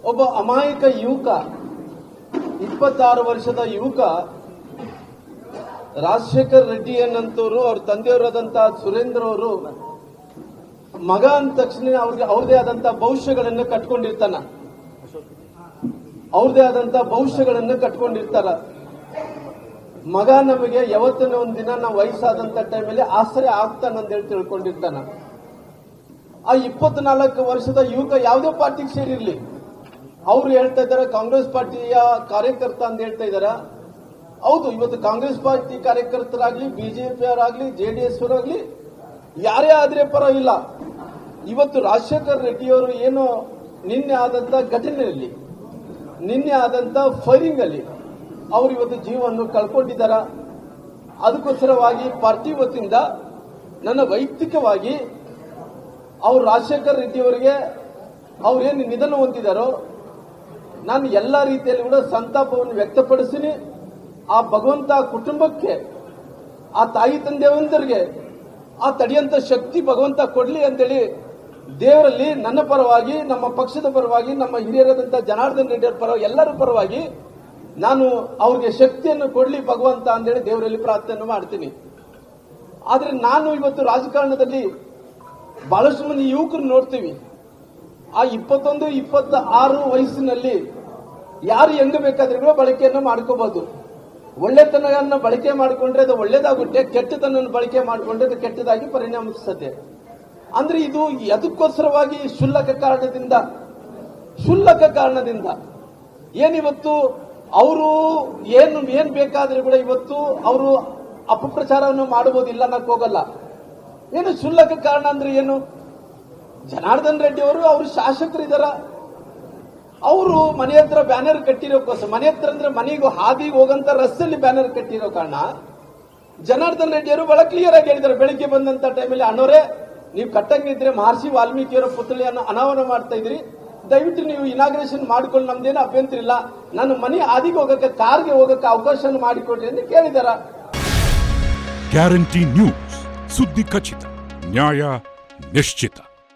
ಒಬ್ಬ ಅಮಾಯಕ ಯುವಕ 26 ವರ್ಷದ ಯುವಕ ರಾಜಶೇಖರ್ ರೆಡ್ಡಿ ಅನ್ನಂತವರು ಅವ್ರ ತಂದೆಯವರಾದಂತಹ ಸುರೇಂದ್ರ ಅವರು ಮಗ ಅಂದ ತಕ್ಷಣ ಅವ್ರಿಗೆ ಅವ್ರದೇ ಆದಂತಹ ಭವಿಷ್ಯಗಳನ್ನು ಕಟ್ಕೊಂಡಿರ್ತಾನ ಮಗ ನಮಗೆ ಯಾವತ್ತಿನ ಒಂದಿನ ನಾವು ವಯಸ್ಸಾದಂತ ಟೈಮಲ್ಲಿ ಆಶ್ರಯ ಆಗ್ತಾನಂತೇಳಿ ತಿಳ್ಕೊಂಡಿರ್ತಾನ. ಆ 24 ವರ್ಷದ ಯುವಕ ಯಾವುದೇ ಪಾರ್ಟಿಗೆ ಸೇರಿರ್ಲಿ, ಅವ್ರು ಹೇಳ್ತಾ ಇದ್ದಾರೆ ಕಾಂಗ್ರೆಸ್ ಪಾರ್ಟಿಯ ಕಾರ್ಯಕರ್ತ ಅಂತ ಹೇಳ್ತಾ ಇದಾರ. ಹೌದು, ಇವತ್ತು ಕಾಂಗ್ರೆಸ್ ಪಾರ್ಟಿ ಕಾರ್ಯಕರ್ತರಾಗ್ಲಿ, ಬಿಜೆಪಿ ಅವರಾಗ್ಲಿ, ಜೆಡಿಎಸ್ ಅವರಾಗ್ಲಿ, ಯಾರೇ ಆದ್ರೆ ಪರವಾಗಿಲ್ಲ. ಇವತ್ತು ರಾಜಶೇಖರ್ ರೆಡ್ಡಿಯವರು ಏನು ನಿನ್ನೆ ಆದಂತ ಘಟನೆಯಲ್ಲಿ, ನಿನ್ನೆ ಆದಂತ ಫೈರಿಂಗ್ ಅಲ್ಲಿ ಅವರು ಇವತ್ತು ಜೀವವನ್ನು ಕಳ್ಕೊಂಡಿದ್ದಾರ. ಅದಕ್ಕೋಸ್ಕರವಾಗಿ ಪಾರ್ಟಿ ವತಿಯಿಂದ ನನ್ನ ವೈಯಕ್ತಿಕವಾಗಿ ಅವರು ರಾಜಶೇಖರ್ ರೆಡ್ಡಿ ಅವರಿಗೆ ಅವ್ರೇನು ನಿಧನ ಹೊಂದಿದಾರೋ ನಾನು ಎಲ್ಲಾ ರೀತಿಯಲ್ಲಿ ಕೂಡ ಸಂತಾಪವನ್ನು ವ್ಯಕ್ತಪಡಿಸಿನಿ. ಆ ಭಗವಂತ ಕುಟುಂಬಕ್ಕೆ, ಆ ತಾಯಿ ತಂದೆಯವರಿಗೆ ಆ ತಡೆಯಂತ ಶಕ್ತಿ ಭಗವಂತ ಕೊಡ್ಲಿ ಅಂತೇಳಿ ದೇವರಲ್ಲಿ ನನ್ನ ಪರವಾಗಿ, ನಮ್ಮ ಪಕ್ಷದ ಪರವಾಗಿ, ನಮ್ಮ ಹಿರಿಯರಾದಂತಹ ಜನಾರ್ದನ್ ರೆಡ್ಡಿ ಅವರ ಪರವಾಗಿ, ಎಲ್ಲರ ಪರವಾಗಿ ನಾನು ಅವ್ರಿಗೆ ಶಕ್ತಿಯನ್ನು ಕೊಡ್ಲಿ ಭಗವಂತ ಅಂತೇಳಿ ದೇವರಲ್ಲಿ ಪ್ರಾರ್ಥನೆ ಮಾಡ್ತೀನಿ. ಆದ್ರೆ ನಾನು ಇವತ್ತು ರಾಜಕಾರಣದಲ್ಲಿ ಬಹಳಷ್ಟು ಮಂದಿ ಯುವಕರು ನೋಡ್ತೀವಿ, ಆ 21, 26 ವಯಸ್ಸಿನಲ್ಲಿ ಯಾರು ಹೆಂಗ ಬೇಕಾದ್ರೆ ಕೂಡ ಬಳಕೆಯನ್ನು ಮಾಡ್ಕೋಬಹುದು. ಒಳ್ಳೆತನವನ್ನು ಬಳಕೆ ಮಾಡಿಕೊಂಡ್ರೆ ಅದು ಒಳ್ಳೇದಾಗುತ್ತೆ, ಕೆಟ್ಟತನ ಬಳಕೆ ಮಾಡಿಕೊಂಡ್ರೆ ಅದು ಕೆಟ್ಟದಾಗಿ ಪರಿಣಮಿಸುತ್ತೆ. ಅಂದ್ರೆ ಇದು ಅದಕ್ಕೋಸ್ಕರವಾಗಿ ಕ್ಷುಲ್ಲಕ ಕಾರಣದಿಂದ ಏನಿವತ್ತು ಅವರು ಏನ್ ಬೇಕಾದ್ರೆ ಕೂಡ ಇವತ್ತು ಅವರು ಅಪಪ್ರಚಾರವನ್ನು ಮಾಡಬಹುದಿಲ್ಲ ಅನ್ನಕ್ ಹೋಗಲ್ಲ. ಏನು ಕ್ಷುಲ್ಲಕ ಕಾರಣ ಅಂದ್ರೆ ಏನು? ಜನಾರ್ದನ್ ರೆಡ್ಡಿ ಅವರು ಶಾಸಕರಿದ್ದಾರ, ಅವರು ಮನೆ ಹತ್ರ ಬ್ಯಾನರ್ ಕಟ್ಟಿರೋಕ್ಕೋಸ್ಕರ, ಮನೆ ಹತ್ರ ಅಂದ್ರೆ ಮನೆಗೂ ಹಾದಿಗೆ ಹೋಗಂತ ರಸ್ತೆಯಲ್ಲಿ ಬ್ಯಾನರ್ ಕಟ್ಟಿರೋ ಕಾರಣ ಜನಾರ್ದನ್ ರೆಡ್ಡಿ ಅವರು ಬಹಳ ಕ್ಲಿಯರ್ ಆಗಿ ಹೇಳಿದ್ದಾರೆ. ಬೆಳಿಗ್ಗೆ ಬಂದಂತ ಟೈಮಲ್ಲಿ, ಅಣ್ಣೋರೇ ನೀವು ಕಟ್ಟಂಗಿದ್ರೆ ಮಹರ್ಷಿ ವಾಲ್ಮೀಕಿಯವರ ಪುತ್ಥಳಿಯನ್ನು ಅನಾವರಣ ಮಾಡ್ತಾ ಇದ್ರಿ, ದಯವಿಟ್ಟು ನೀವು ಇನಾಗ್ರೇಷನ್ ಮಾಡಿಕೊಂಡು ನಮ್ದೇನು ಅಭ್ಯಂತರ ಇಲ್ಲ, ನಾನು ಮನೆ ಹಾದಿಗೆ ಹೋಗಕ್ಕೆ, ಕಾರ್ಗೆ ಹೋಗಕ್ಕೆ ಅವಕಾಶ ಮಾಡಿಕೊಡ್ರಿ ಅಂತ ಕೇಳಿದಾರ. ಗ್ಯಾರಂಟಿ ನ್ಯೂಸ್, ಸುದ್ದಿ ಖಚಿತ, ನ್ಯಾಯ ನಿಶ್ಚಿತ.